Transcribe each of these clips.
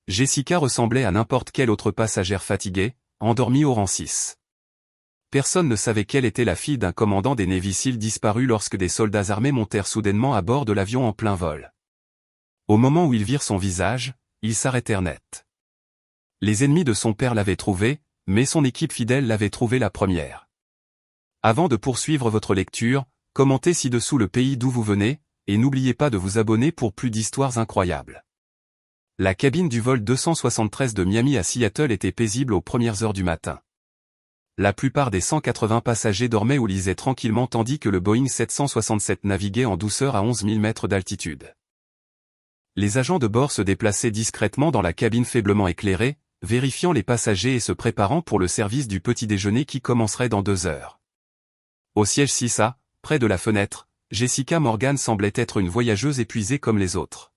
Jessica ressemblait à n'importe quelle autre passagère fatiguée, endormie au rang 6. Personne ne savait qu'elle était la fille d'un commandant des Navy Seals disparu lorsque des soldats armés montèrent soudainement à bord de l'avion en plein vol. Au moment où ils virent son visage, ils s'arrêtèrent net. Les ennemis de son père l'avaient trouvé, mais son équipe fidèle l'avait trouvé la première. Avant de poursuivre votre lecture, commentez ci-dessous le pays d'où vous venez, et n'oubliez pas de vous abonner pour plus d'histoires incroyables. La cabine du vol 273 de Miami à Seattle était paisible aux premières heures du matin. La plupart des 180 passagers dormaient ou lisaient tranquillement tandis que le Boeing 767 naviguait en douceur à 11 000 mètres d'altitude. Les agents de bord se déplaçaient discrètement dans la cabine faiblement éclairée, vérifiant les passagers et se préparant pour le service du petit déjeuner qui commencerait dans 2 heures. Au siège 6A, près de la fenêtre, Jessica Morgan semblait être une voyageuse épuisée comme les autres.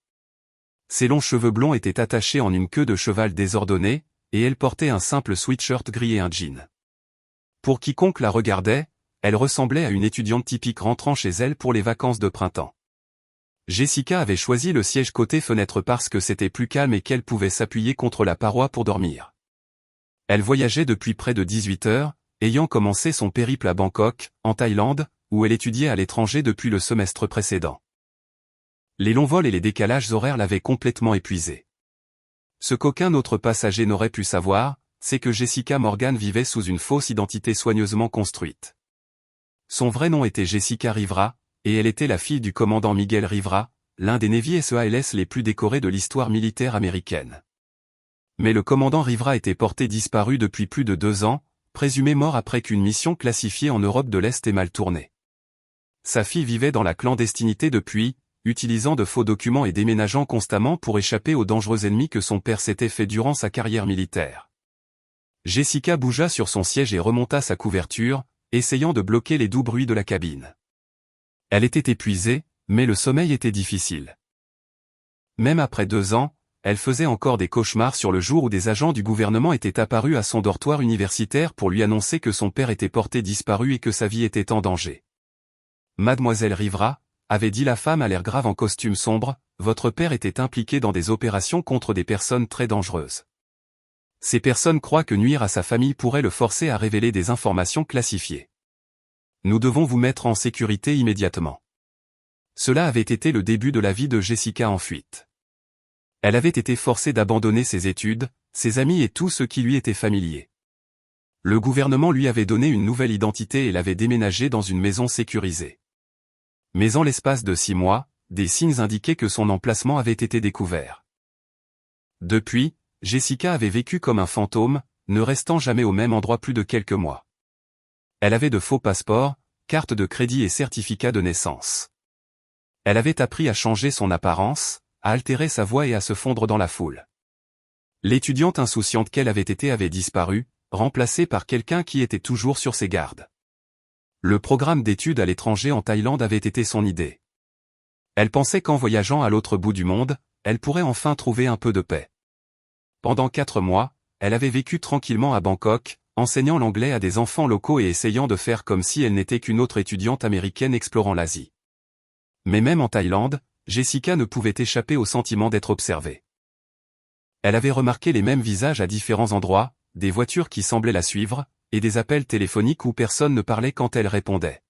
Ses longs cheveux blonds étaient attachés en une queue de cheval désordonnée, et elle portait un simple sweatshirt gris et un jean. Pour quiconque la regardait, elle ressemblait à une étudiante typique rentrant chez elle pour les vacances de printemps. Jessica avait choisi le siège côté fenêtre parce que c'était plus calme et qu'elle pouvait s'appuyer contre la paroi pour dormir. Elle voyageait depuis près de 18 heures, ayant commencé son périple à Bangkok, en Thaïlande, où elle étudiait à l'étranger depuis le semestre précédent. Les longs vols et les décalages horaires l'avaient complètement épuisée. Ce qu'aucun autre passager n'aurait pu savoir, c'est que Jessica Morgan vivait sous une fausse identité soigneusement construite. Son vrai nom était Jessica Rivera, et elle était la fille du commandant Miguel Rivera, l'un des Navy SEALs les plus décorés de l'histoire militaire américaine. Mais le commandant Rivera était porté disparu depuis plus de 2 ans, présumé mort après qu'une mission classifiée en Europe de l'Est ait mal tourné. Sa fille vivait dans la clandestinité depuis, utilisant de faux documents et déménageant constamment pour échapper aux dangereux ennemis que son père s'était fait durant sa carrière militaire. Jessica bougea sur son siège et remonta sa couverture, essayant de bloquer les doux bruits de la cabine. Elle était épuisée, mais le sommeil était difficile. Même après 2 ans, elle faisait encore des cauchemars sur le jour où des agents du gouvernement étaient apparus à son dortoir universitaire pour lui annoncer que son père était porté disparu et que sa vie était en danger. Mademoiselle Rivera, avait dit la femme à l'air grave en costume sombre, votre père était impliqué dans des opérations contre des personnes très dangereuses. Ces personnes croient que nuire à sa famille pourrait le forcer à révéler des informations classifiées. Nous devons vous mettre en sécurité immédiatement. Cela avait été le début de la vie de Jessica en fuite. Elle avait été forcée d'abandonner ses études, ses amis et tout ce qui lui était familier. Le gouvernement lui avait donné une nouvelle identité et l'avait déménagée dans une maison sécurisée. Mais en l'espace de 6 mois, des signes indiquaient que son emplacement avait été découvert. Depuis, Jessica avait vécu comme un fantôme, ne restant jamais au même endroit plus de quelques mois. Elle avait de faux passeports, cartes de crédit et certificats de naissance. Elle avait appris à changer son apparence, à altérer sa voix et à se fondre dans la foule. L'étudiante insouciante qu'elle avait été avait disparu, remplacée par quelqu'un qui était toujours sur ses gardes. Le programme d'études à l'étranger en Thaïlande avait été son idée. Elle pensait qu'en voyageant à l'autre bout du monde, elle pourrait enfin trouver un peu de paix. Pendant 4 mois, elle avait vécu tranquillement à Bangkok, enseignant l'anglais à des enfants locaux et essayant de faire comme si elle n'était qu'une autre étudiante américaine explorant l'Asie. Mais même en Thaïlande, Jessica ne pouvait échapper au sentiment d'être observée. Elle avait remarqué les mêmes visages à différents endroits, des voitures qui semblaient la suivre, et des appels téléphoniques où personne ne parlait quand elle répondait.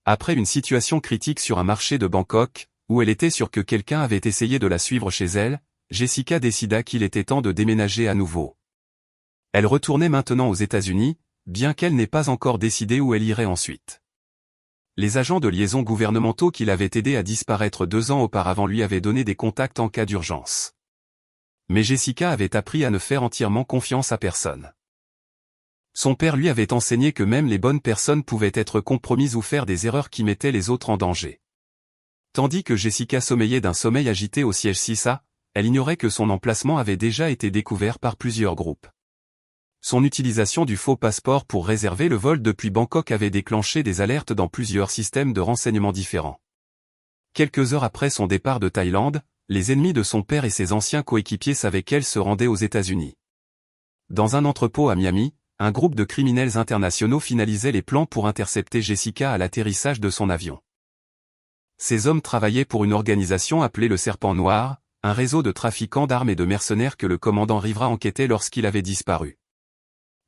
Après une situation critique sur un marché de Bangkok, où elle était sûre que quelqu'un avait essayé de la suivre chez elle, Jessica décida qu'il était temps de déménager à nouveau. Elle retournait maintenant aux États-Unis, bien qu'elle n'ait pas encore décidé où elle irait ensuite. Les agents de liaison gouvernementaux qui l'avaient aidé à disparaître 2 ans auparavant lui avaient donné des contacts en cas d'urgence. Mais Jessica avait appris à ne faire entièrement confiance à personne. Son père lui avait enseigné que même les bonnes personnes pouvaient être compromises ou faire des erreurs qui mettaient les autres en danger. Tandis que Jessica sommeillait d'un sommeil agité au siège 6A, elle ignorait que son emplacement avait déjà été découvert par plusieurs groupes. Son utilisation du faux passeport pour réserver le vol depuis Bangkok avait déclenché des alertes dans plusieurs systèmes de renseignement différents. Quelques heures après son départ de Thaïlande, les ennemis de son père et ses anciens coéquipiers savaient qu'elle se rendait aux États-Unis. Dans un entrepôt à Miami, un groupe de criminels internationaux finalisait les plans pour intercepter Jessica à l'atterrissage de son avion. Ces hommes travaillaient pour une organisation appelée le Serpent Noir, un réseau de trafiquants d'armes et de mercenaires que le commandant Rivera enquêtait lorsqu'il avait disparu.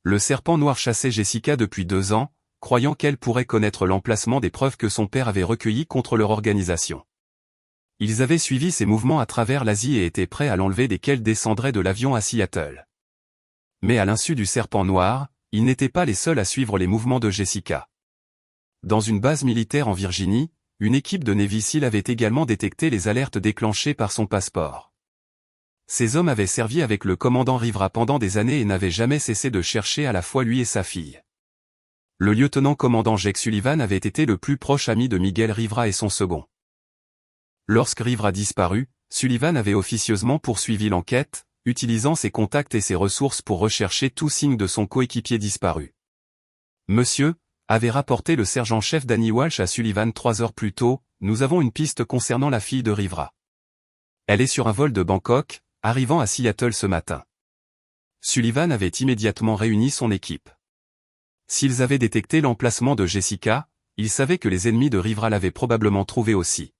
Le serpent noir chassait Jessica depuis 2 ans, croyant qu'elle pourrait connaître l'emplacement des preuves que son père avait recueillies contre leur organisation. Ils avaient suivi ses mouvements à travers l'Asie et étaient prêts à l'enlever dès qu'elle descendrait de l'avion à Seattle. Mais à l'insu du serpent noir, ils n'étaient pas les seuls à suivre les mouvements de Jessica. Dans une base militaire en Virginie, une équipe de Navy SEAL avait également détecté les alertes déclenchées par son passeport. Ces hommes avaient servi avec le commandant Rivera pendant des années et n'avaient jamais cessé de chercher à la fois lui et sa fille. Le lieutenant-commandant Jake Sullivan avait été le plus proche ami de Miguel Rivera et son second. Lorsque Rivera disparut, Sullivan avait officieusement poursuivi l'enquête, utilisant ses contacts et ses ressources pour rechercher tout signe de son coéquipier disparu. Monsieur, avait rapporté le sergent-chef Danny Walsh à Sullivan 3 heures plus tôt, nous avons une piste concernant la fille de Rivera. Elle est sur un vol de Bangkok, arrivant à Seattle ce matin. Sullivan avait immédiatement réuni son équipe. S'ils avaient détecté l'emplacement de Jessica, ils savaient que les ennemis de Rivera l'avaient probablement trouvée aussi.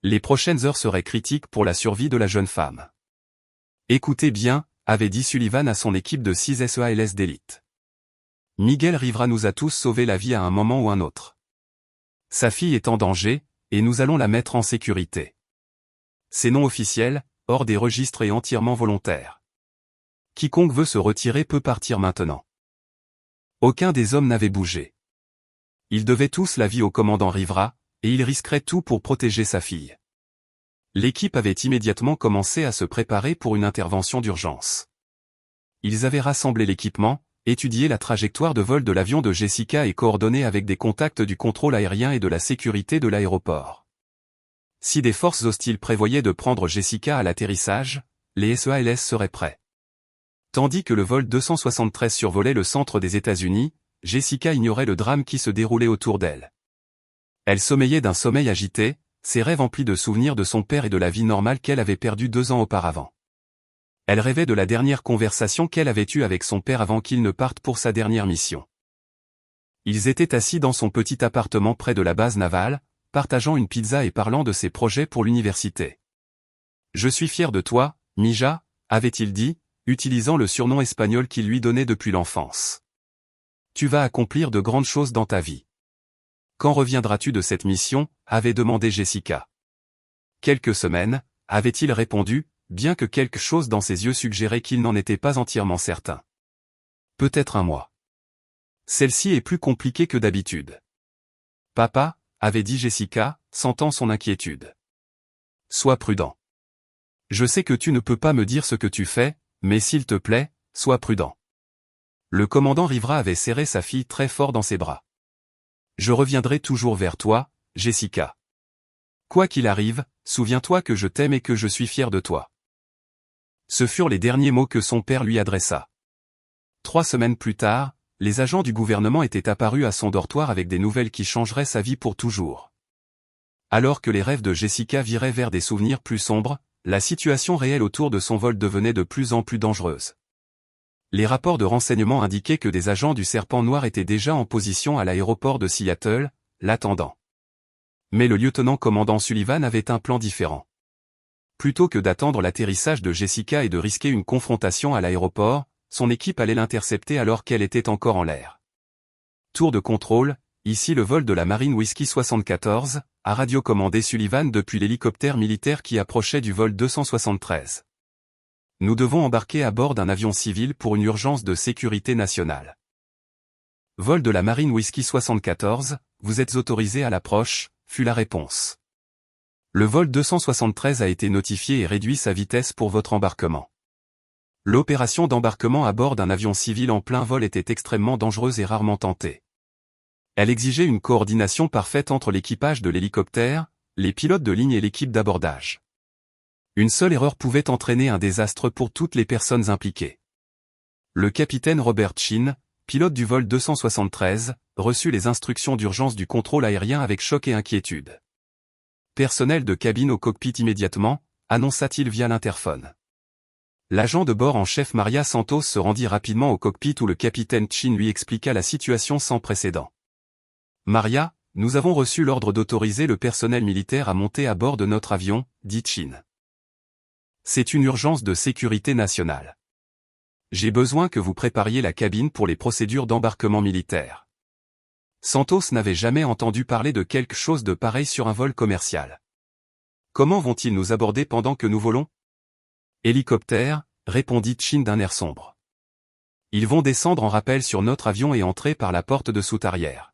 Les prochaines heures seraient critiques pour la survie de la jeune femme. Écoutez bien, avait dit Sullivan à son équipe de 6 SEALs d'élite. Miguel Rivera nous a tous sauvé la vie à un moment ou un autre. Sa fille est en danger, et nous allons la mettre en sécurité. C'est non officiel, hors des registres et entièrement volontaire. Quiconque veut se retirer peut partir maintenant. Aucun des hommes n'avait bougé. Ils devaient tous la vie au commandant Rivera, et il risquerait tout pour protéger sa fille. L'équipe avait immédiatement commencé à se préparer pour une intervention d'urgence. Ils avaient rassemblé l'équipement, étudié la trajectoire de vol de l'avion de Jessica et coordonné avec des contacts du contrôle aérien et de la sécurité de l'aéroport. Si des forces hostiles prévoyaient de prendre Jessica à l'atterrissage, les SEALs seraient prêts. Tandis que le vol 273 survolait le centre des États-Unis, Jessica ignorait le drame qui se déroulait autour d'elle. Elle sommeillait d'un sommeil agité, ses rêves emplis de souvenirs de son père et de la vie normale qu'elle avait perdue 2 ans auparavant. Elle rêvait de la dernière conversation qu'elle avait eue avec son père avant qu'il ne parte pour sa dernière mission. Ils étaient assis dans son petit appartement près de la base navale, partageant une pizza et parlant de ses projets pour l'université. « Je suis fier de toi, Mija », avait-il dit, utilisant le surnom espagnol qu'il lui donnait depuis l'enfance. « Tu vas accomplir de grandes choses dans ta vie. » « Quand reviendras-tu de cette mission ?» avait demandé Jessica. « Quelques semaines » avait-il répondu, bien que quelque chose dans ses yeux suggérait qu'il n'en était pas entièrement certain. « Peut-être un mois. » « Celle-ci est plus compliquée que d'habitude. »« Papa » avait dit Jessica, sentant son inquiétude. « Sois prudent. Je sais que tu ne peux pas me dire ce que tu fais, mais s'il te plaît, sois prudent. » Le commandant Rivera avait serré sa fille très fort dans ses bras. « Je reviendrai toujours vers toi, Jessica. Quoi qu'il arrive, souviens-toi que je t'aime et que je suis fier de toi. » Ce furent les derniers mots que son père lui adressa. 3 semaines plus tard, les agents du gouvernement étaient apparus à son dortoir avec des nouvelles qui changeraient sa vie pour toujours. Alors que les rêves de Jessica viraient vers des souvenirs plus sombres, la situation réelle autour de son vol devenait de plus en plus dangereuse. Les rapports de renseignement indiquaient que des agents du Serpent Noir étaient déjà en position à l'aéroport de Seattle, l'attendant. Mais le lieutenant-commandant Sullivan avait un plan différent. Plutôt que d'attendre l'atterrissage de Jessica et de risquer une confrontation à l'aéroport, son équipe allait l'intercepter alors qu'elle était encore en l'air. Tour de contrôle, ici le vol de la Marine Whiskey 74, a radiocommandé Sullivan depuis l'hélicoptère militaire qui approchait du vol 273. Nous devons embarquer à bord d'un avion civil pour une urgence de sécurité nationale. Vol de la Marine Whiskey 74, vous êtes autorisé à l'approche, fut la réponse. Le vol 273 a été notifié et réduit sa vitesse pour votre embarquement. L'opération d'embarquement à bord d'un avion civil en plein vol était extrêmement dangereuse et rarement tentée. Elle exigeait une coordination parfaite entre l'équipage de l'hélicoptère, les pilotes de ligne et l'équipe d'abordage. Une seule erreur pouvait entraîner un désastre pour toutes les personnes impliquées. Le capitaine Robert Chin, pilote du vol 273, reçut les instructions d'urgence du contrôle aérien avec choc et inquiétude. Personnel de cabine au cockpit immédiatement, annonça-t-il via l'interphone. L'agent de bord en chef Maria Santos se rendit rapidement au cockpit où le capitaine Chin lui expliqua la situation sans précédent. Maria, nous avons reçu l'ordre d'autoriser le personnel militaire à monter à bord de notre avion, dit Chin. C'est une urgence de sécurité nationale. J'ai besoin que vous prépariez la cabine pour les procédures d'embarquement militaire. Santos n'avait jamais entendu parler de quelque chose de pareil sur un vol commercial. Comment vont-ils nous aborder pendant que nous volons? Hélicoptère, répondit Chin d'un air sombre. Ils vont descendre en rappel sur notre avion et entrer par la porte de soute arrière.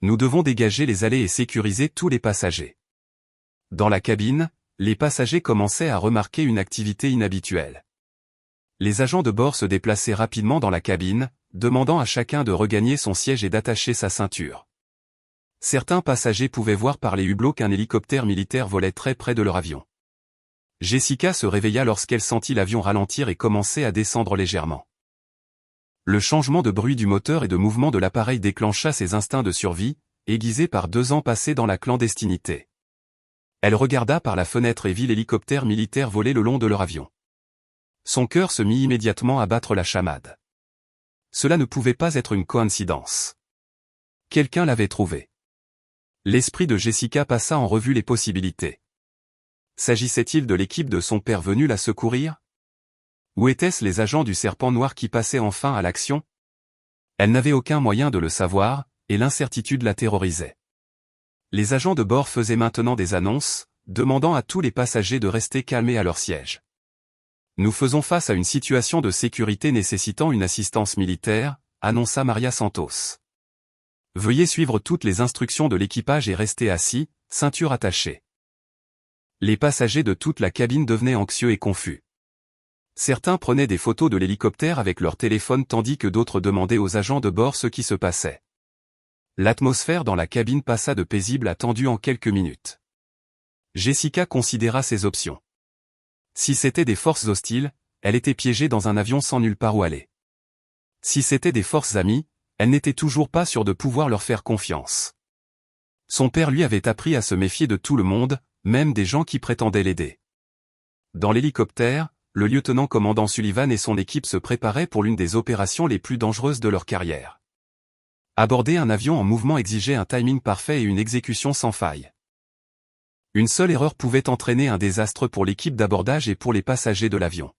Nous devons dégager les allées et sécuriser tous les passagers. Dans la cabine, les passagers commençaient à remarquer une activité inhabituelle. Les agents de bord se déplaçaient rapidement dans la cabine, demandant à chacun de regagner son siège et d'attacher sa ceinture. Certains passagers pouvaient voir par les hublots qu'un hélicoptère militaire volait très près de leur avion. Jessica se réveilla lorsqu'elle sentit l'avion ralentir et commencer à descendre légèrement. Le changement de bruit du moteur et de mouvement de l'appareil déclencha ses instincts de survie, aiguisés par 2 ans passés dans la clandestinité. Elle regarda par la fenêtre et vit l'hélicoptère militaire voler le long de leur avion. Son cœur se mit immédiatement à battre la chamade. Cela ne pouvait pas être une coïncidence. Quelqu'un l'avait trouvé. L'esprit de Jessica passa en revue les possibilités. S'agissait-il de l'équipe de son père venu la secourir? Ou étaient-ce les agents du Serpent Noir qui passaient enfin à l'action? Elle n'avait aucun moyen de le savoir, et l'incertitude la terrorisait. Les agents de bord faisaient maintenant des annonces, demandant à tous les passagers de rester calmés à leur siège. Nous faisons face à une situation de sécurité nécessitant une assistance militaire, annonça Maria Santos. Veuillez suivre toutes les instructions de l'équipage et rester assis, ceinture attachée. Les passagers de toute la cabine devenaient anxieux et confus. Certains prenaient des photos de l'hélicoptère avec leur téléphone tandis que d'autres demandaient aux agents de bord ce qui se passait. L'atmosphère dans la cabine passa de paisible à tendue en quelques minutes. Jessica considéra ses options. Si c'étaient des forces hostiles, elle était piégée dans un avion sans nulle part où aller. Si c'étaient des forces amies, elle n'était toujours pas sûre de pouvoir leur faire confiance. Son père lui avait appris à se méfier de tout le monde, même des gens qui prétendaient l'aider. Dans l'hélicoptère, le lieutenant-commandant Sullivan et son équipe se préparaient pour l'une des opérations les plus dangereuses de leur carrière. Aborder un avion en mouvement exigeait un timing parfait et une exécution sans faille. Une seule erreur pouvait entraîner un désastre pour l'équipe d'abordage et pour les passagers de l'avion.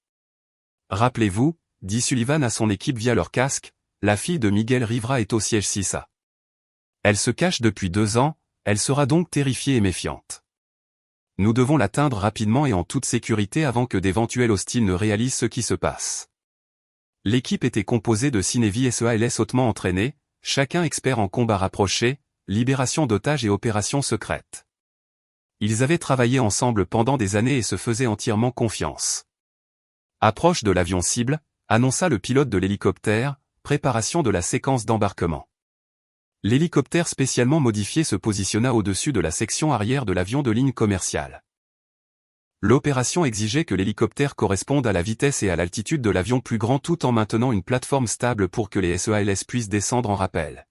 Rappelez-vous, dit Sullivan à son équipe via leur casque, la fille de Miguel Rivera est au siège 6A. Elle se cache depuis 2 ans, elle sera donc terrifiée et méfiante. Nous devons l'atteindre rapidement et en toute sécurité avant que d'éventuels hostiles ne réalisent ce qui se passe. L'équipe était composée de 6 Navy SEALs hautement entraînés, chacun expert en combat rapproché, libération d'otages et opérations secrètes. Ils avaient travaillé ensemble pendant des années et se faisaient entièrement confiance. Approche de l'avion cible, annonça le pilote de l'hélicoptère, préparation de la séquence d'embarquement. L'hélicoptère spécialement modifié se positionna au-dessus de la section arrière de l'avion de ligne commerciale. L'opération exigeait que l'hélicoptère corresponde à la vitesse et à l'altitude de l'avion plus grand tout en maintenant une plateforme stable pour que les SEALs puissent descendre en rappel.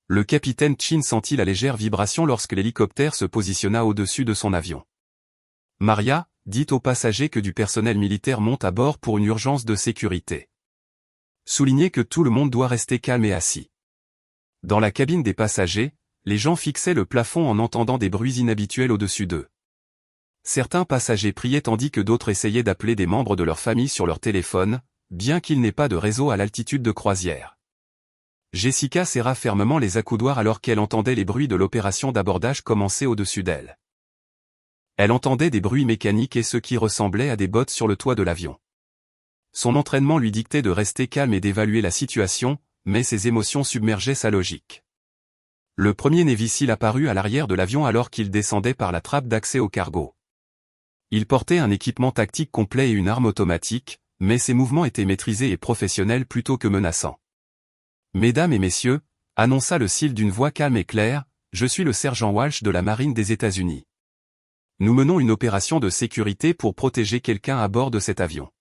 Le capitaine Chin sentit la légère vibration lorsque l'hélicoptère se positionna au-dessus de son avion. Maria, dit aux passagers que du personnel militaire monte à bord pour une urgence de sécurité. Soulignez que tout le monde doit rester calme et assis. Dans la cabine des passagers, les gens fixaient le plafond en entendant des bruits inhabituels au-dessus d'eux. Certains passagers priaient tandis que d'autres essayaient d'appeler des membres de leur famille sur leur téléphone, bien qu'il n'ait pas de réseau à l'altitude de croisière. Jessica serra fermement les accoudoirs alors qu'elle entendait les bruits de l'opération d'abordage commencer au-dessus d'elle. Elle entendait des bruits mécaniques et ce qui ressemblait à des bottes sur le toit de l'avion. Son entraînement lui dictait de rester calme et d'évaluer la situation, mais ses émotions submergeaient sa logique. Le premier Navy SEAL apparut à l'arrière de l'avion alors qu'il descendait par la trappe d'accès au cargo. Il portait un équipement tactique complet et une arme automatique, mais ses mouvements étaient maîtrisés et professionnels plutôt que menaçants. « Mesdames et messieurs », annonça le SEAL d'une voix calme et claire, « je suis le sergent Walsh de la Marine des États-Unis. Nous menons une opération de sécurité pour protéger quelqu'un à bord de cet avion.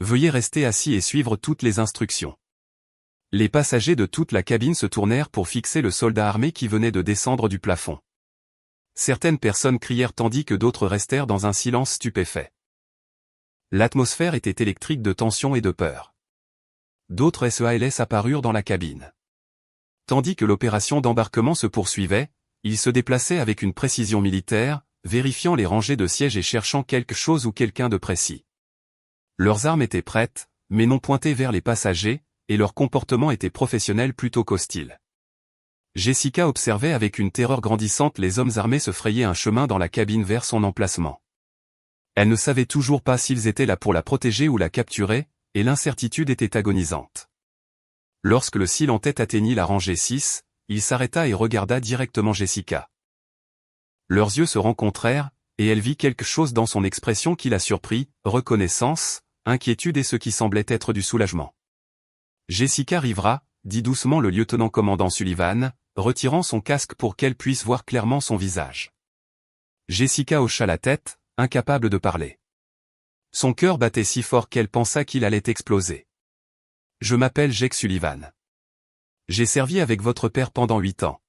Veuillez rester assis et suivre toutes les instructions. » Les passagers de toute la cabine se tournèrent pour fixer le soldat armé qui venait de descendre du plafond. Certaines personnes crièrent tandis que d'autres restèrent dans un silence stupéfait. L'atmosphère était électrique de tension et de peur. D'autres SEALs apparurent dans la cabine. Tandis que l'opération d'embarquement se poursuivait, ils se déplaçaient avec une précision militaire, vérifiant les rangées de sièges et cherchant quelque chose ou quelqu'un de précis. Leurs armes étaient prêtes, mais non pointées vers les passagers, et leur comportement était professionnel plutôt qu'hostile. Jessica observait avec une terreur grandissante les hommes armés se frayer un chemin dans la cabine vers son emplacement. Elle ne savait toujours pas s'ils étaient là pour la protéger ou la capturer, et l'incertitude était agonisante. Lorsque le Seal en tête atteignit la rangée 6, il s'arrêta et regarda directement Jessica. Leurs yeux se rencontrèrent, et elle vit quelque chose dans son expression qui la surprit, reconnaissance, inquiétude et ce qui semblait être du soulagement. Jessica Rivera, dit doucement le lieutenant-commandant Sullivan, retirant son casque pour qu'elle puisse voir clairement son visage. Jessica hocha la tête, incapable de parler. Son cœur battait si fort qu'elle pensa qu'il allait exploser. « Je m'appelle Jake Sullivan. J'ai servi avec votre père pendant 8 ans.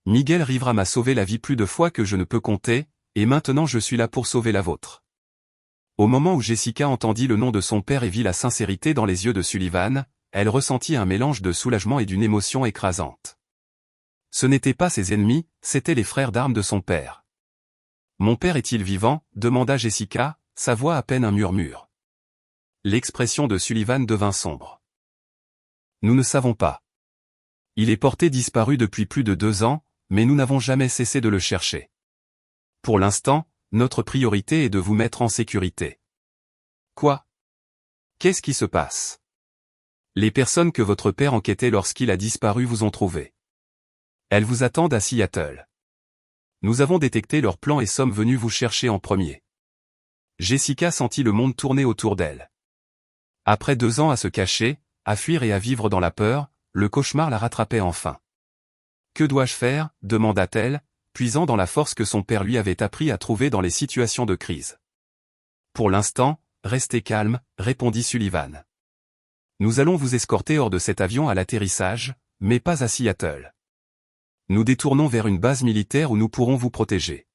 Miguel Rivera m'a sauvé la vie plus de fois que je ne peux compter, et maintenant je suis là pour sauver la vôtre. » Au moment où Jessica entendit le nom de son père et vit la sincérité dans les yeux de Sullivan, elle ressentit un mélange de soulagement et d'une émotion écrasante. Ce n'étaient pas ses ennemis, c'étaient les frères d'armes de son père. « Mon père est-il vivant ?» demanda Jessica, sa voix à peine un murmure. L'expression de Sullivan devint sombre. « Nous ne savons pas. Il est porté disparu depuis plus de 2 ans, mais nous n'avons jamais cessé de le chercher. Pour l'instant, notre priorité est de vous mettre en sécurité. » Quoi? Qu'est-ce qui se passe? Les personnes que votre père enquêtait lorsqu'il a disparu vous ont trouvé. Elles vous attendent à Seattle. Nous avons détecté leur plan et sommes venus vous chercher en premier. Jessica sentit le monde tourner autour d'elle. Après 2 ans à se cacher, à fuir et à vivre dans la peur, le cauchemar la rattrapait enfin. « Que dois-je faire ?» demanda-t-elle, puisant dans la force que son père lui avait appris à trouver dans les situations de crise. « Pour l'instant, restez calme, » répondit Sullivan. « Nous allons vous escorter hors de cet avion à l'atterrissage, mais pas à Seattle. Nous détournons vers une base militaire où nous pourrons vous protéger. »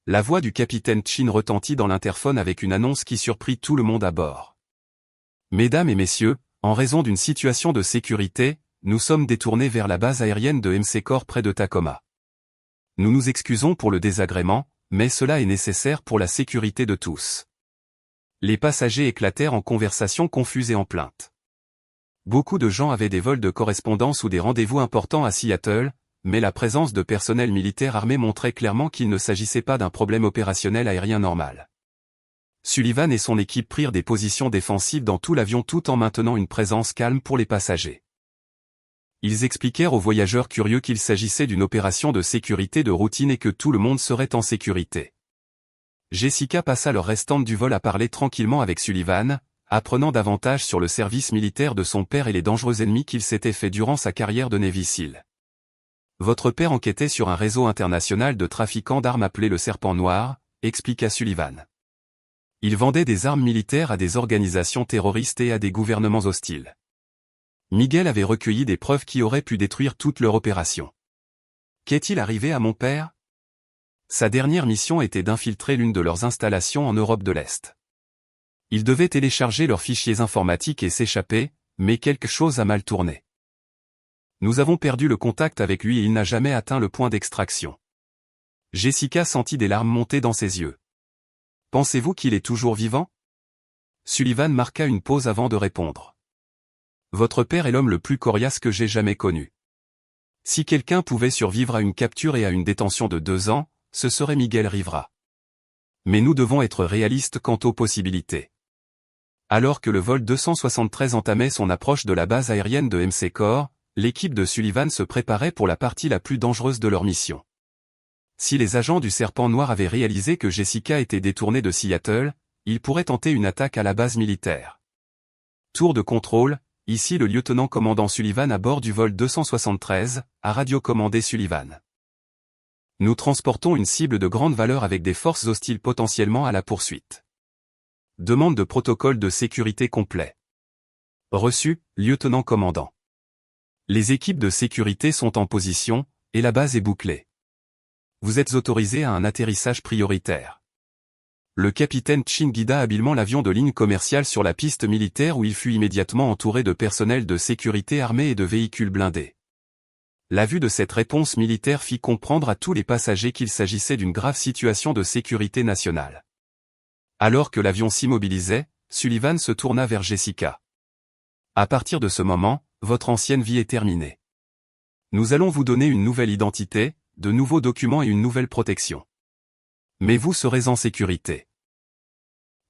La voix du capitaine Chin retentit dans l'interphone avec une annonce qui surprit tout le monde à bord. « Mesdames et messieurs, en raison d'une situation de sécurité, nous sommes détournés vers la base aérienne de McCord près de Tacoma. Nous nous excusons pour le désagrément, mais cela est nécessaire pour la sécurité de tous. » Les passagers éclatèrent en conversations confuses et en plaintes. Beaucoup de gens avaient des vols de correspondance ou des rendez-vous importants à Seattle, mais la présence de personnel militaire armé montrait clairement qu'il ne s'agissait pas d'un problème opérationnel aérien normal. Sullivan et son équipe prirent des positions défensives dans tout l'avion tout en maintenant une présence calme pour les passagers. Ils expliquèrent aux voyageurs curieux qu'il s'agissait d'une opération de sécurité de routine et que tout le monde serait en sécurité. Jessica passa le restant du vol à parler tranquillement avec Sullivan, apprenant davantage sur le service militaire de son père et les dangereux ennemis qu'il s'était fait durant sa carrière de Navy SEAL. « Votre père enquêtait sur un réseau international de trafiquants d'armes appelé le Serpent Noir », expliqua Sullivan. Il vendait des armes militaires à des organisations terroristes et à des gouvernements hostiles. Miguel avait recueilli des preuves qui auraient pu détruire toute leur opération. Qu'est-il arrivé à mon père? Sa dernière mission était d'infiltrer l'une de leurs installations en Europe de l'Est. Il devait télécharger leurs fichiers informatiques et s'échapper, mais quelque chose a mal tourné. Nous avons perdu le contact avec lui et il n'a jamais atteint le point d'extraction. Jessica sentit des larmes monter dans ses yeux. Pensez-vous qu'il est toujours vivant? Sullivan marqua une pause avant de répondre. Votre père est l'homme le plus coriace que j'ai jamais connu. Si quelqu'un pouvait survivre à une capture et à une détention de 2 ans, ce serait Miguel Rivera. Mais nous devons être réalistes quant aux possibilités. Alors que le vol 273 entamait son approche de la base aérienne de McCord, l'équipe de Sullivan se préparait pour la partie la plus dangereuse de leur mission. Si les agents du Serpent Noir avaient réalisé que Jessica était détournée de Seattle, ils pourraient tenter une attaque à la base militaire. Tour de contrôle, ici le lieutenant-commandant Sullivan à bord du vol 273, a radiocommandé Sullivan. Nous transportons une cible de grande valeur avec des forces hostiles potentiellement à la poursuite. Demande de protocole de sécurité complet. Reçu, lieutenant-commandant. Les équipes de sécurité sont en position, et la base est bouclée. Vous êtes autorisé à un atterrissage prioritaire. Le capitaine Chin guida habilement l'avion de ligne commerciale sur la piste militaire où il fut immédiatement entouré de personnel de sécurité armé et de véhicules blindés. La vue de cette réponse militaire fit comprendre à tous les passagers qu'il s'agissait d'une grave situation de sécurité nationale. Alors que l'avion s'immobilisait, Sullivan se tourna vers Jessica. À partir de ce moment, votre ancienne vie est terminée. Nous allons vous donner une nouvelle identité, de nouveaux documents et une nouvelle protection. Mais vous serez en sécurité.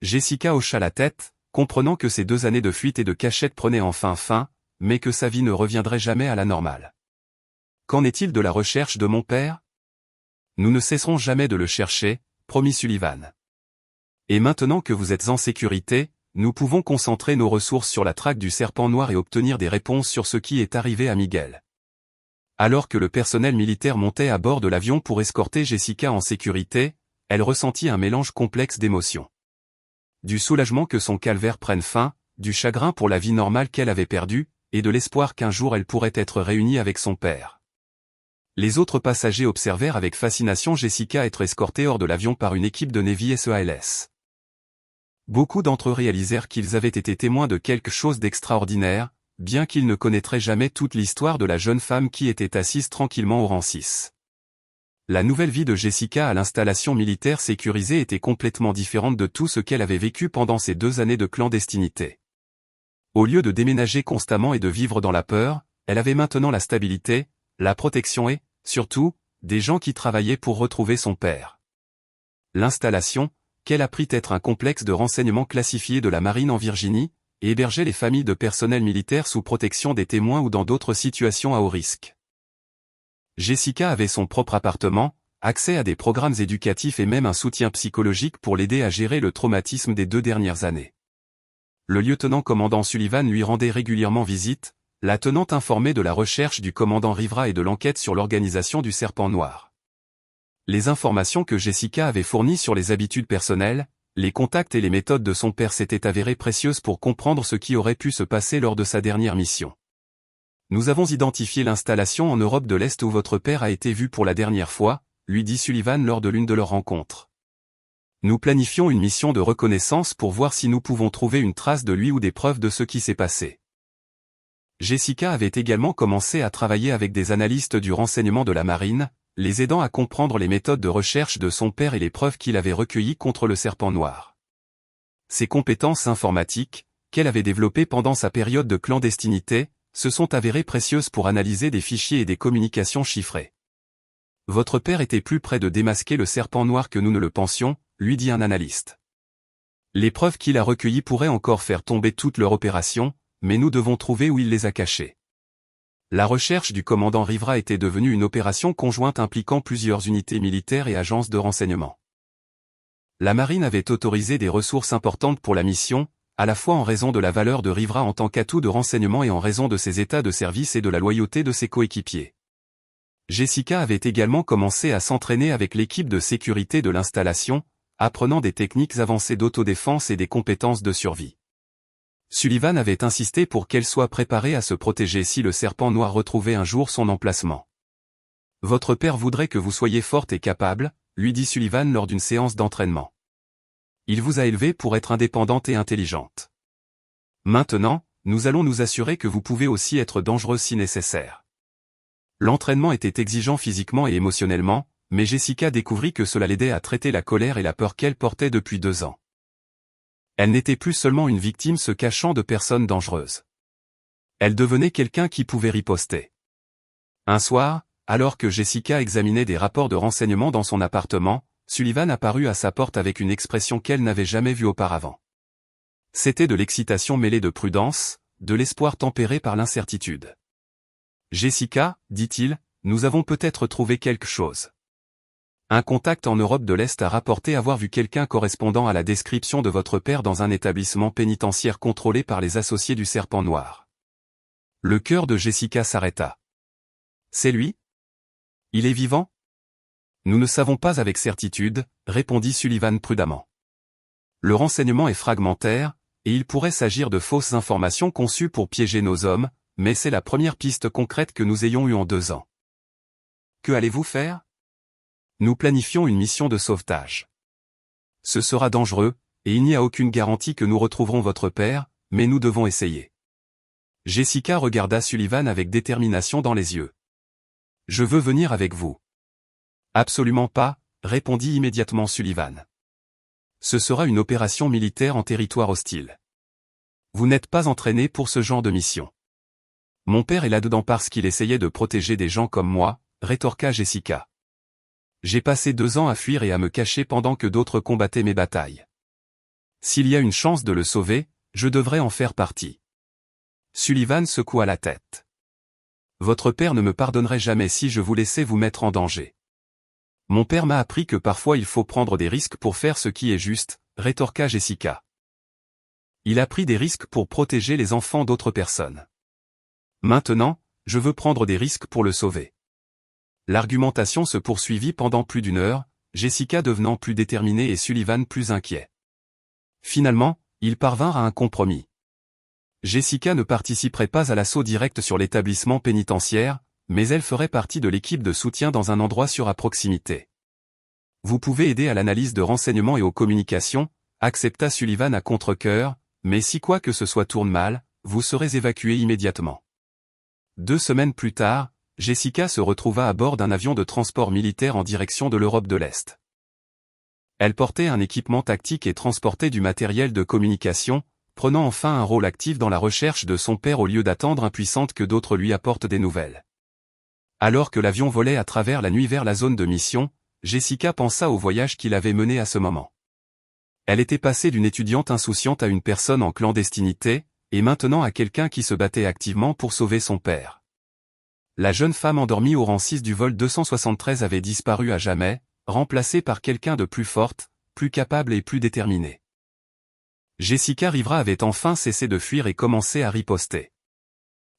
Jessica hocha la tête, comprenant que ces 2 années de fuite et de cachette prenaient enfin fin, mais que sa vie ne reviendrait jamais à la normale. Qu'en est-il de la recherche de mon père? Nous ne cesserons jamais de le chercher, promit Sullivan. Et maintenant que vous êtes en sécurité, nous pouvons concentrer nos ressources sur la traque du serpent noir et obtenir des réponses sur ce qui est arrivé à Miguel. Alors que le personnel militaire montait à bord de l'avion pour escorter Jessica en sécurité, elle ressentit un mélange complexe d'émotions. Du soulagement que son calvaire prenne fin, du chagrin pour la vie normale qu'elle avait perdue, et de l'espoir qu'un jour elle pourrait être réunie avec son père. Les autres passagers observèrent avec fascination Jessica être escortée hors de l'avion par une équipe de Navy SEALs. Beaucoup d'entre eux réalisèrent qu'ils avaient été témoins de quelque chose d'extraordinaire, bien qu'ils ne connaîtraient jamais toute l'histoire de la jeune femme qui était assise tranquillement au rang 6. La nouvelle vie de Jessica à l'installation militaire sécurisée était complètement différente de tout ce qu'elle avait vécu pendant ces 2 années de clandestinité. Au lieu de déménager constamment et de vivre dans la peur, elle avait maintenant la stabilité, la protection et, surtout, des gens qui travaillaient pour retrouver son père. L'installation, qu'elle apprit être un complexe de renseignements classifiés de la marine en Virginie, et hébergeait les familles de personnel militaire sous protection des témoins ou dans d'autres situations à haut risque. Jessica avait son propre appartement, accès à des programmes éducatifs et même un soutien psychologique pour l'aider à gérer le traumatisme des 2 dernières années. Le lieutenant-commandant Sullivan lui rendait régulièrement visite, la tenant informée de la recherche du commandant Rivera et de l'enquête sur l'organisation du Serpent Noir. Les informations que Jessica avait fournies sur les habitudes personnelles, les contacts et les méthodes de son père s'étaient avérées précieuses pour comprendre ce qui aurait pu se passer lors de sa dernière mission. Nous avons identifié l'installation en Europe de l'Est où votre père a été vu pour la dernière fois, lui dit Sullivan lors de l'une de leurs rencontres. Nous planifions une mission de reconnaissance pour voir si nous pouvons trouver une trace de lui ou des preuves de ce qui s'est passé. Jessica avait également commencé à travailler avec des analystes du renseignement de la marine, les aidant à comprendre les méthodes de recherche de son père et les preuves qu'il avait recueillies contre le serpent noir. Ses compétences informatiques, qu'elle avait développées pendant sa période de clandestinité, se sont avérées précieuses pour analyser des fichiers et des communications chiffrées. Votre père était plus près de démasquer le serpent noir que nous ne le pensions, lui dit un analyste. Les preuves qu'il a recueillies pourraient encore faire tomber toute leur opération, mais nous devons trouver où il les a cachées. La recherche du commandant Rivera était devenue une opération conjointe impliquant plusieurs unités militaires et agences de renseignement. La marine avait autorisé des ressources importantes pour la mission, à la fois en raison de la valeur de Rivera en tant qu'atout de renseignement et en raison de ses états de service et de la loyauté de ses coéquipiers. Jessica avait également commencé à s'entraîner avec l'équipe de sécurité de l'installation, apprenant des techniques avancées d'autodéfense et des compétences de survie. Sullivan avait insisté pour qu'elle soit préparée à se protéger si le serpent noir retrouvait un jour son emplacement. « Votre père voudrait que vous soyez forte et capable », lui dit Sullivan lors d'une séance d'entraînement. Il vous a élevée pour être indépendante et intelligente. Maintenant, nous allons nous assurer que vous pouvez aussi être dangereuse si nécessaire. L'entraînement était exigeant physiquement et émotionnellement, mais Jessica découvrit que cela l'aidait à traiter la colère et la peur qu'elle portait depuis 2 ans. Elle n'était plus seulement une victime se cachant de personnes dangereuses. Elle devenait quelqu'un qui pouvait riposter. Un soir, alors que Jessica examinait des rapports de renseignement dans son appartement, Sullivan apparut à sa porte avec une expression qu'elle n'avait jamais vue auparavant. C'était de l'excitation mêlée de prudence, de l'espoir tempéré par l'incertitude. « Jessica, dit-il, nous avons peut-être trouvé quelque chose. » Un contact en Europe de l'Est a rapporté avoir vu quelqu'un correspondant à la description de votre père dans un établissement pénitentiaire contrôlé par les associés du Serpent Noir. Le cœur de Jessica s'arrêta. « C'est lui ? Il est vivant ? » « Nous ne savons pas avec certitude, » répondit Sullivan prudemment. « Le renseignement est fragmentaire, et il pourrait s'agir de fausses informations conçues pour piéger nos hommes, mais c'est la première piste concrète que nous ayons eue en 2 ans. » « Que allez-vous faire ? » ? « Nous planifions une mission de sauvetage. Ce sera dangereux, et il n'y a aucune garantie que nous retrouverons votre père, mais nous devons essayer. » Jessica regarda Sullivan avec détermination dans les yeux. Je veux venir avec vous. Absolument pas, répondit immédiatement Sullivan. Ce sera une opération militaire en territoire hostile. Vous n'êtes pas entraîné pour ce genre de mission. Mon père est là-dedans parce qu'il essayait de protéger des gens comme moi, rétorqua Jessica. J'ai passé 2 ans à fuir et à me cacher pendant que d'autres combattaient mes batailles. S'il y a une chance de le sauver, je devrais en faire partie. Sullivan secoua la tête. Votre père ne me pardonnerait jamais si je vous laissais vous mettre en danger. Mon père m'a appris que parfois il faut prendre des risques pour faire ce qui est juste, rétorqua Jessica. Il a pris des risques pour protéger les enfants d'autres personnes. Maintenant, je veux prendre des risques pour le sauver. L'argumentation se poursuivit pendant plus d'1 heure, Jessica devenant plus déterminée et Sullivan plus inquiet. Finalement, ils parvinrent à un compromis. Jessica ne participerait pas à l'assaut direct sur l'établissement pénitentiaire, mais elle ferait partie de l'équipe de soutien dans un endroit sûr à proximité. Vous pouvez aider à l'analyse de renseignements et aux communications, accepta Sullivan à contre-cœur, mais si quoi que ce soit tourne mal, vous serez évacué immédiatement. 2 semaines plus tard, Jessica se retrouva à bord d'un avion de transport militaire en direction de l'Europe de l'Est. Elle portait un équipement tactique et transportait du matériel de communication, prenant enfin un rôle actif dans la recherche de son père au lieu d'attendre impuissante que d'autres lui apportent des nouvelles. Alors que l'avion volait à travers la nuit vers la zone de mission, Jessica pensa au voyage qu'il avait mené à ce moment. Elle était passée d'une étudiante insouciante à une personne en clandestinité, et maintenant à quelqu'un qui se battait activement pour sauver son père. La jeune femme endormie au rang 6 du vol 273 avait disparu à jamais, remplacée par quelqu'un de plus forte, plus capable et plus déterminée. Jessica Rivera avait enfin cessé de fuir et commençait à riposter.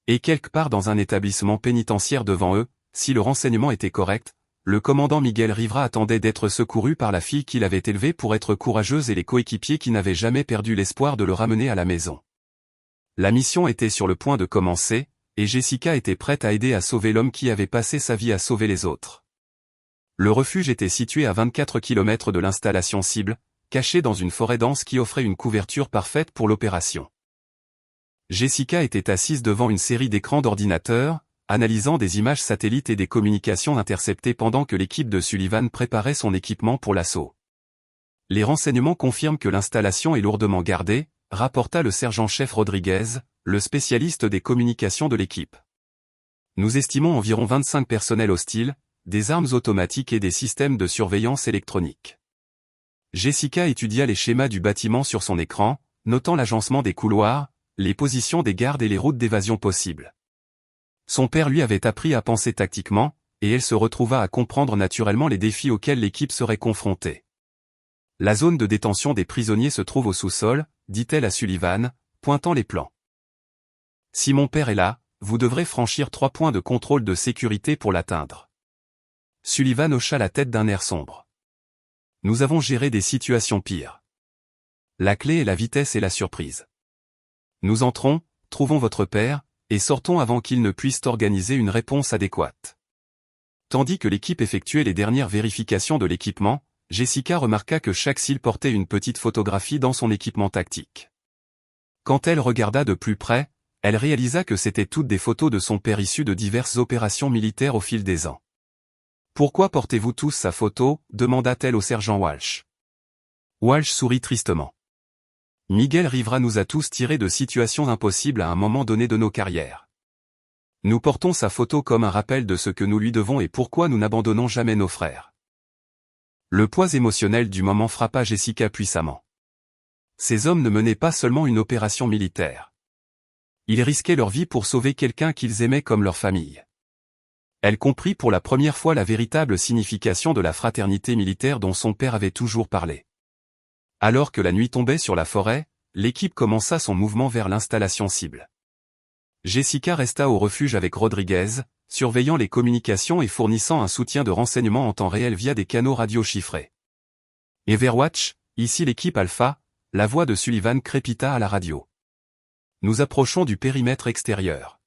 Et quelque part dans un établissement pénitentiaire devant eux, si le renseignement était correct, le commandant Miguel Rivera attendait d'être secouru par la fille qu'il avait élevée pour être courageuse et les coéquipiers qui n'avaient jamais perdu l'espoir de le ramener à la maison. La mission était sur le point de commencer, et Jessica était prête à aider à sauver l'homme qui avait passé sa vie à sauver les autres. Le refuge était situé à 24 km de l'installation cible, caché dans une forêt dense qui offrait une couverture parfaite pour l'opération. Jessica était assise devant une série d'écrans d'ordinateur, analysant des images satellites et des communications interceptées pendant que l'équipe de Sullivan préparait son équipement pour l'assaut. Les renseignements confirment que l'installation est lourdement gardée, rapporta le sergent-chef Rodriguez, le spécialiste des communications de l'équipe. Nous estimons environ 25 personnels hostiles, des armes automatiques et des systèmes de surveillance électronique. Jessica étudia les schémas du bâtiment sur son écran, notant l'agencement des couloirs, les positions des gardes et les routes d'évasion possibles. Son père lui avait appris à penser tactiquement, et elle se retrouva à comprendre naturellement les défis auxquels l'équipe serait confrontée. La zone de détention des prisonniers se trouve au sous-sol, dit-elle à Sullivan, pointant les plans. Si mon père est là, vous devrez franchir 3 points de contrôle de sécurité pour l'atteindre. Sullivan hocha la tête d'un air sombre. Nous avons géré des situations pires. La clé est la vitesse et la surprise. Nous entrons, trouvons votre père, et sortons avant qu'il ne puisse organiser une réponse adéquate. Tandis que l'équipe effectuait les dernières vérifications de l'équipement, Jessica remarqua que chaque cile portait une petite photographie dans son équipement tactique. Quand elle regarda de plus près, elle réalisa que c'étaient toutes des photos de son père issues de diverses opérations militaires au fil des ans. « Pourquoi portez-vous tous sa photo » demanda-t-elle au sergent Walsh. Walsh sourit tristement. « Miguel Rivera nous a tous tirés de situations impossibles à un moment donné de nos carrières. Nous portons sa photo comme un rappel de ce que nous lui devons et pourquoi nous n'abandonnons jamais nos frères. » Le poids émotionnel du moment frappa Jessica puissamment. Ces hommes ne menaient pas seulement une opération militaire. Ils risquaient leur vie pour sauver quelqu'un qu'ils aimaient comme leur famille. Elle comprit pour la première fois la véritable signification de la fraternité militaire dont son père avait toujours parlé. Alors que la nuit tombait sur la forêt, l'équipe commença son mouvement vers l'installation cible. Jessica resta au refuge avec Rodriguez, surveillant les communications et fournissant un soutien de renseignement en temps réel via des canaux radio chiffrés. Everwatch, ici l'équipe Alpha, la voix de Sullivan crépita à la radio. Nous approchons du périmètre extérieur.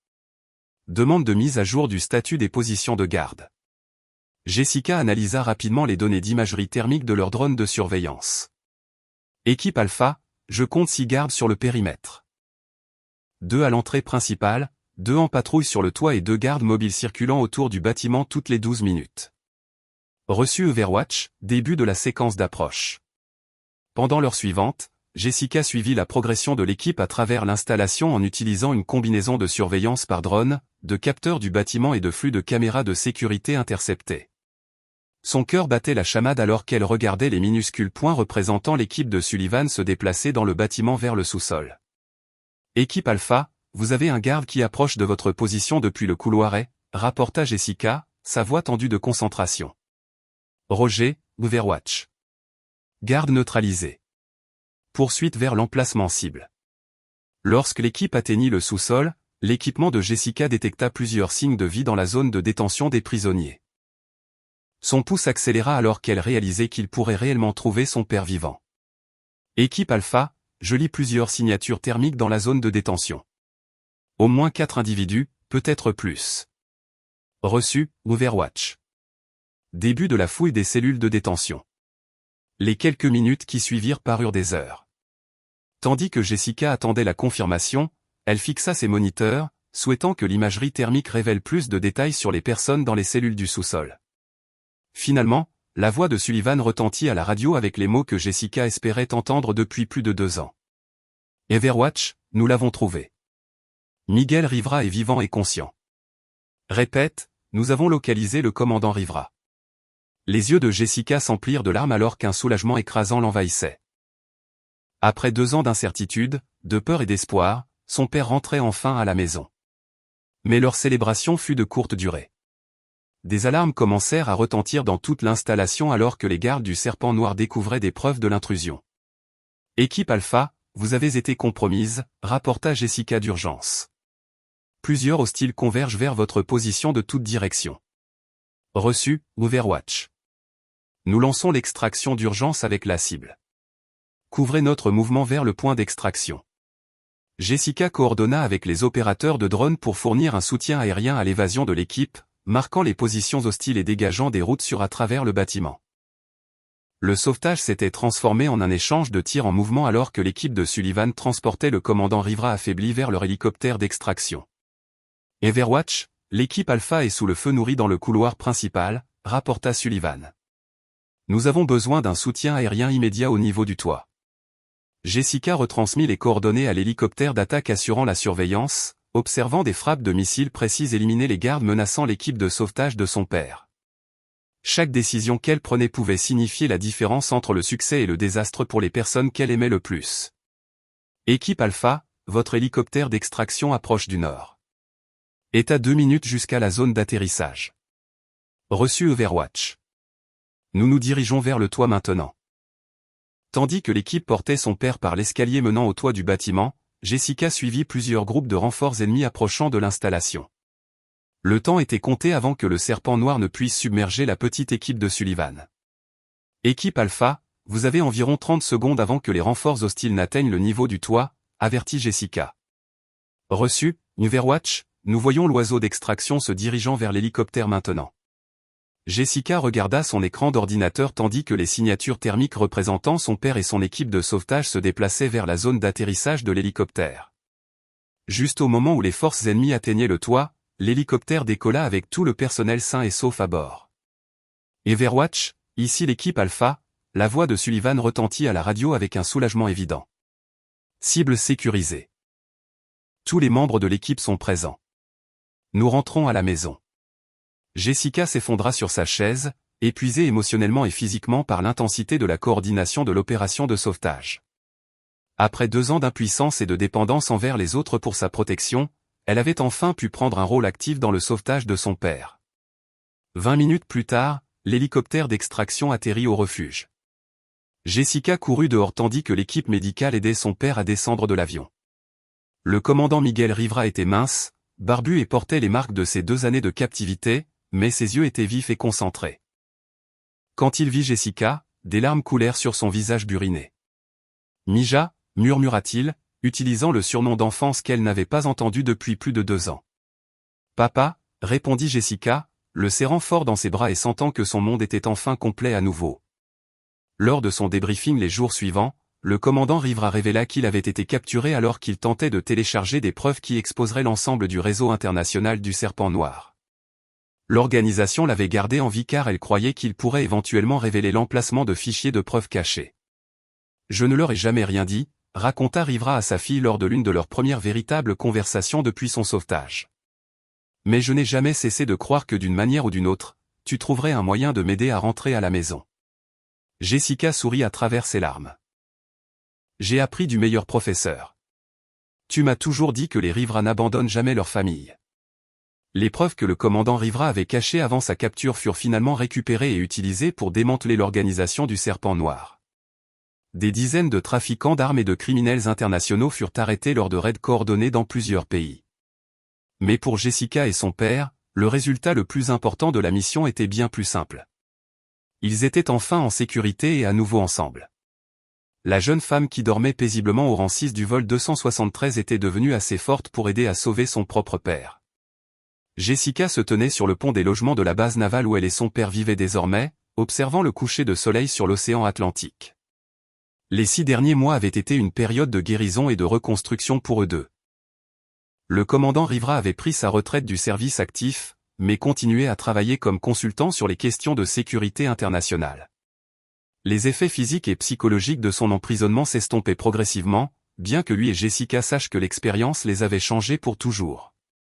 Demande de mise à jour du statut des positions de garde. Jessica analysa rapidement les données d'imagerie thermique de leur drone de surveillance. Équipe Alpha, je compte 6 gardes sur le périmètre. 2 à l'entrée principale, 2 en patrouille sur le toit et 2 gardes mobiles circulant autour du bâtiment toutes les 12 minutes. Reçu Overwatch, début de la séquence d'approche. Pendant l'heure suivante, Jessica suivit la progression de l'équipe à travers l'installation en utilisant une combinaison de surveillance par drone, de capteurs du bâtiment et de flux de caméras de sécurité interceptés. Son cœur battait la chamade alors qu'elle regardait les minuscules points représentant l'équipe de Sullivan se déplacer dans le bâtiment vers le sous-sol. Équipe Alpha, vous avez un garde qui approche de votre position depuis le couloir et, rapporta Jessica, sa voix tendue de concentration. Roger, Overwatch. Garde neutralisé. Poursuite vers l'emplacement cible. Lorsque l'équipe atteignit le sous-sol, l'équipement de Jessica détecta plusieurs signes de vie dans la zone de détention des prisonniers. Son pouce accéléra alors qu'elle réalisait qu'il pourrait réellement trouver son père vivant. Équipe Alpha, je lis plusieurs signatures thermiques dans la zone de détention. Au moins 4 individus, peut-être plus. Reçu, Overwatch. Début de la fouille des cellules de détention. Les quelques minutes qui suivirent parurent des heures. Tandis que Jessica attendait la confirmation, elle fixa ses moniteurs, souhaitant que l'imagerie thermique révèle plus de détails sur les personnes dans les cellules du sous-sol. Finalement, la voix de Sullivan retentit à la radio avec les mots que Jessica espérait entendre depuis plus de 2 ans. Overwatch, nous l'avons trouvé. Miguel Rivera est vivant et conscient. Répète, nous avons localisé le commandant Rivera. Les yeux de Jessica s'emplirent de larmes alors qu'un soulagement écrasant l'envahissait. Après 2 ans d'incertitude, de peur et d'espoir, son père rentrait enfin à la maison. Mais leur célébration fut de courte durée. Des alarmes commencèrent à retentir dans toute l'installation alors que les gardes du Serpent Noir découvraient des preuves de l'intrusion. Équipe Alpha, vous avez été compromise, rapporta Jessica d'urgence. Plusieurs hostiles convergent vers votre position de toute direction. Reçu, Overwatch. Nous lançons l'extraction d'urgence avec la cible. Couvrez notre mouvement vers le point d'extraction. Jessica coordonna avec les opérateurs de drones pour fournir un soutien aérien à l'évasion de l'équipe, marquant les positions hostiles et dégageant des routes sur à travers le bâtiment. Le sauvetage s'était transformé en un échange de tirs en mouvement alors que l'équipe de Sullivan transportait le commandant Rivera affaibli vers leur hélicoptère d'extraction. Overwatch, l'équipe Alpha est sous le feu nourri dans le couloir principal, rapporta Sullivan. Nous avons besoin d'un soutien aérien immédiat au niveau du toit. Jessica retransmit les coordonnées à l'hélicoptère d'attaque assurant la surveillance, observant des frappes de missiles précises éliminer les gardes menaçant l'équipe de sauvetage de son père. Chaque décision qu'elle prenait pouvait signifier la différence entre le succès et le désastre pour les personnes qu'elle aimait le plus. Équipe Alpha, votre hélicoptère d'extraction approche du nord. Est à 2 minutes jusqu'à la zone d'atterrissage. Reçu Overwatch. Nous nous dirigeons vers le toit maintenant. Tandis que l'équipe portait son père par l'escalier menant au toit du bâtiment, Jessica suivit plusieurs groupes de renforts ennemis approchant de l'installation. Le temps était compté avant que le Serpent Noir ne puisse submerger la petite équipe de Sullivan. Équipe Alpha, vous avez environ 30 secondes avant que les renforts hostiles n'atteignent le niveau du toit, avertit Jessica. Reçu, Overwatch, nous voyons l'oiseau d'extraction se dirigeant vers l'hélicoptère maintenant. Jessica regarda son écran d'ordinateur tandis que les signatures thermiques représentant son père et son équipe de sauvetage se déplaçaient vers la zone d'atterrissage de l'hélicoptère. Juste au moment où les forces ennemies atteignaient le toit, l'hélicoptère décolla avec tout le personnel sain et sauf à bord. Overwatch, ici l'équipe Alpha, la voix de Sullivan retentit à la radio avec un soulagement évident. Cible sécurisée. Tous les membres de l'équipe sont présents. Nous rentrons à la maison. Jessica s'effondra sur sa chaise, épuisée émotionnellement et physiquement par l'intensité de la coordination de l'opération de sauvetage. Après 2 ans d'impuissance et de dépendance envers les autres pour sa protection, elle avait enfin pu prendre un rôle actif dans le sauvetage de son père. 20 minutes plus tard, l'hélicoptère d'extraction atterrit au refuge. Jessica courut dehors tandis que l'équipe médicale aidait son père à descendre de l'avion. Le commandant Miguel Rivera était mince, barbu et portait les marques de ses 2 années de captivité, mais ses yeux étaient vifs et concentrés. Quand il vit Jessica, des larmes coulèrent sur son visage buriné. Mija, murmura-t-il, utilisant le surnom d'enfance qu'elle n'avait pas entendu depuis plus de 2 ans. Papa, répondit Jessica, le serrant fort dans ses bras et sentant que son monde était enfin complet à nouveau. Lors de son débriefing les jours suivants, le commandant Rivera révéla qu'il avait été capturé alors qu'il tentait de télécharger des preuves qui exposeraient l'ensemble du réseau international du Serpent Noir. L'organisation l'avait gardé en vie car elle croyait qu'il pourrait éventuellement révéler l'emplacement de fichiers de preuves cachés. Je ne leur ai jamais rien dit, raconta Rivera à sa fille lors de l'une de leurs premières véritables conversations depuis son sauvetage. Mais je n'ai jamais cessé de croire que d'une manière ou d'une autre, tu trouverais un moyen de m'aider à rentrer à la maison. Jessica sourit à travers ses larmes. J'ai appris du meilleur professeur. Tu m'as toujours dit que les Rivera n'abandonnent jamais leur famille. Les preuves que le commandant Rivera avait cachées avant sa capture furent finalement récupérées et utilisées pour démanteler l'organisation du Serpent Noir. Des dizaines de trafiquants d'armes et de criminels internationaux furent arrêtés lors de raids coordonnés dans plusieurs pays. Mais pour Jessica et son père, le résultat le plus important de la mission était bien plus simple. Ils étaient enfin en sécurité et à nouveau ensemble. La jeune femme qui dormait paisiblement au rang 6 du vol 273 était devenue assez forte pour aider à sauver son propre père. Jessica se tenait sur le pont des logements de la base navale où elle et son père vivaient désormais, observant le coucher de soleil sur l'océan Atlantique. Les 6 derniers mois avaient été une période de guérison et de reconstruction pour eux deux. Le commandant Rivera avait pris sa retraite du service actif, mais continuait à travailler comme consultant sur les questions de sécurité internationale. Les effets physiques et psychologiques de son emprisonnement s'estompaient progressivement, bien que lui et Jessica sachent que l'expérience les avait changés pour toujours.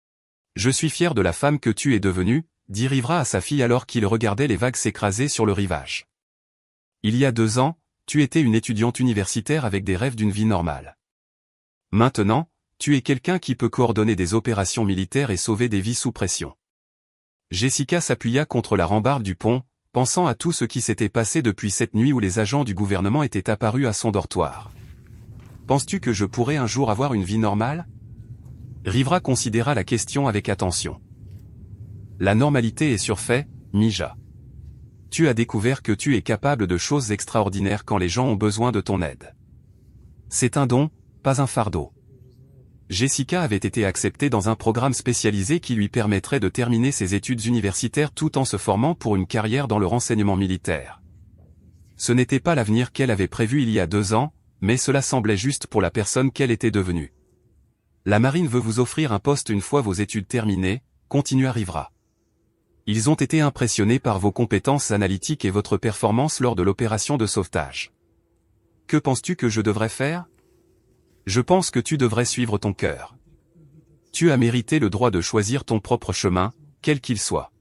« Je suis fier de la femme que tu es devenue », dit Rivera à sa fille alors qu'il regardait les vagues s'écraser sur le rivage. « Il y a 2 ans, tu étais une étudiante universitaire avec des rêves d'une vie normale. Maintenant, tu es quelqu'un qui peut coordonner des opérations militaires et sauver des vies sous pression. » Jessica s'appuya contre la rambarde du pont, pensant à tout ce qui s'était passé depuis cette nuit où les agents du gouvernement étaient apparus à son dortoir. « Penses-tu que je pourrais un jour avoir une vie normale ?» Rivera considéra la question avec attention. « La normalité est surfait, Mija. Tu as découvert que tu es capable de choses extraordinaires quand les gens ont besoin de ton aide. C'est un don, pas un fardeau. » Jessica avait été acceptée dans un programme spécialisé qui lui permettrait de terminer ses études universitaires tout en se formant pour une carrière dans le renseignement militaire. Ce n'était pas l'avenir qu'elle avait prévu il y a 2 ans, mais cela semblait juste pour la personne qu'elle était devenue. « La marine veut vous offrir un poste une fois vos études terminées », continua Rivera. « Ils ont été impressionnés par vos compétences analytiques et votre performance lors de l'opération de sauvetage. Que penses-tu que je devrais faire ? Je pense que tu devrais suivre ton cœur. Tu as mérité le droit de choisir ton propre chemin, quel qu'il soit. »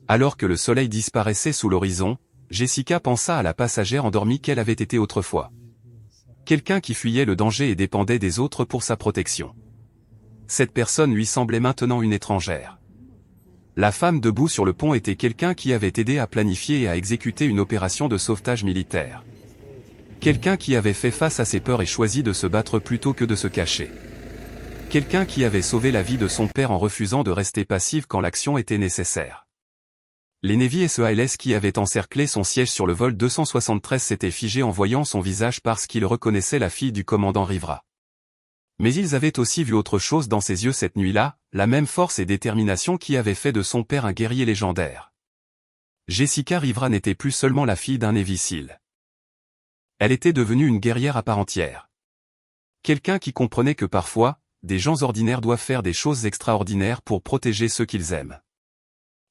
Alors que le soleil disparaissait sous l'horizon, Jessica pensa à la passagère endormie qu'elle avait été autrefois. Quelqu'un qui fuyait le danger et dépendait des autres pour sa protection. Cette personne lui semblait maintenant une étrangère. La femme debout sur le pont était quelqu'un qui avait aidé à planifier et à exécuter une opération de sauvetage militaire. Quelqu'un qui avait fait face à ses peurs et choisi de se battre plutôt que de se cacher. Quelqu'un qui avait sauvé la vie de son père en refusant de rester passif quand l'action était nécessaire. Les Navy SEALs qui avaient encerclé son siège sur le vol 273 s'étaient figés en voyant son visage parce qu'ils reconnaissaient la fille du commandant Rivera. Mais ils avaient aussi vu autre chose dans ses yeux cette nuit-là, la même force et détermination qui avait fait de son père un guerrier légendaire. Jessica Rivera n'était plus seulement la fille d'un Navy SEAL. Elle était devenue une guerrière à part entière. Quelqu'un qui comprenait que parfois, des gens ordinaires doivent faire des choses extraordinaires pour protéger ceux qu'ils aiment.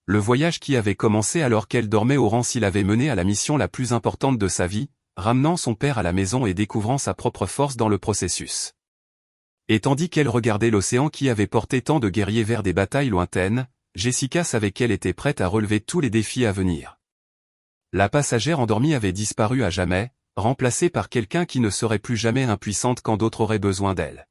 Le voyage qui avait commencé alors qu'elle dormait au rang s'il avait mené à la mission la plus importante de sa vie, ramenant son père à la maison et découvrant sa propre force dans le processus. Et tandis qu'elle regardait l'océan qui avait porté tant de guerriers vers des batailles lointaines, Jessica savait qu'elle était prête à relever tous les défis à venir. La passagère endormie avait disparu à jamais, remplacée par quelqu'un qui ne serait plus jamais impuissante quand d'autres auraient besoin d'elle.